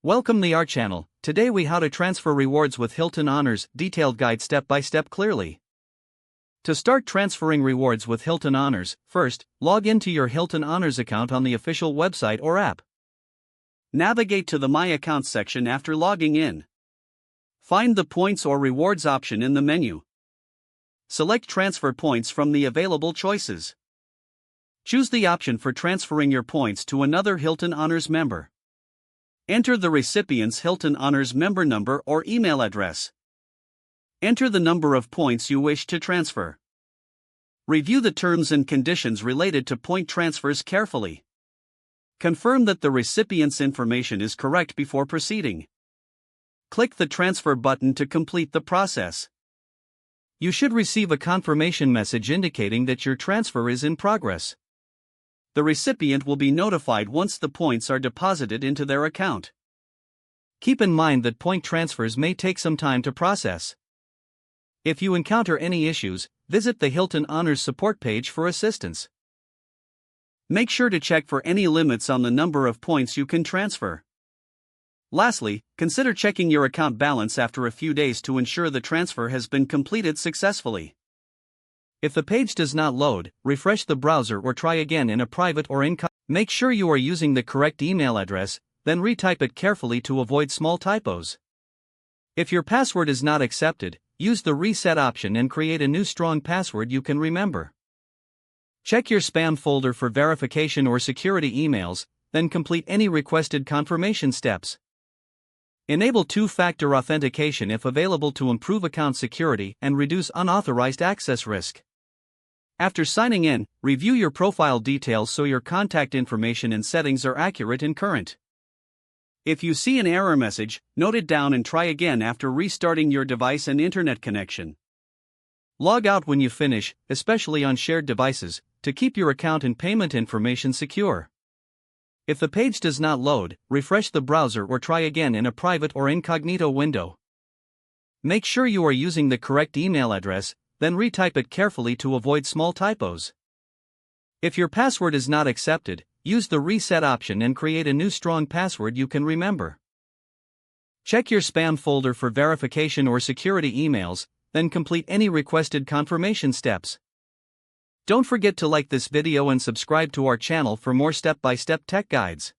Welcome to our channel. Today we how to transfer rewards with Hilton Honors, detailed guide step by step clearly. To start transferring rewards with Hilton Honors, first, log into your Hilton Honors account on the official website or app. Navigate to the My Accounts section after logging in. Find the Points or Rewards option in the menu. Select Transfer Points from the available choices. Choose the option for transferring your points to another Hilton Honors member. Enter the recipient's Hilton Honors member number or email address. Enter the number of points you wish to transfer. Review the terms and conditions related to point transfers carefully. Confirm that the recipient's information is correct before proceeding. Click the Transfer button to complete the process. You should receive a confirmation message indicating that your transfer is in progress. The recipient will be notified once the points are deposited into their account. Keep in mind that point transfers may take some time to process. If you encounter any issues, visit the Hilton Honors support page for assistance. Make sure to check for any limits on the number of points you can transfer. Lastly, consider checking your account balance after a few days to ensure the transfer has been completed successfully. If the page does not load, refresh the browser or try again in a private or incognito. Make sure you are using the correct email address, then retype it carefully to avoid small typos. If your password is not accepted, use the reset option and create a new strong password you can remember. Check your spam folder for verification or security emails, then complete any requested confirmation steps. Enable two-factor authentication if available to improve account security and reduce unauthorized access risk. After signing in, review your profile details so your contact information and settings are accurate and current. If you see an error message, note it down and try again after restarting your device and internet connection. Log out when you finish, especially on shared devices, to keep your account and payment information secure. If the page does not load, refresh the browser or try again in a private or incognito window. Make sure you are using the correct email address, then retype it carefully to avoid small typos. If your password is not accepted, use the reset option and create a new strong password you can remember. Check your spam folder for verification or security emails, then complete any requested confirmation steps. Don't forget to like this video and subscribe to our channel for more step-by-step tech guides.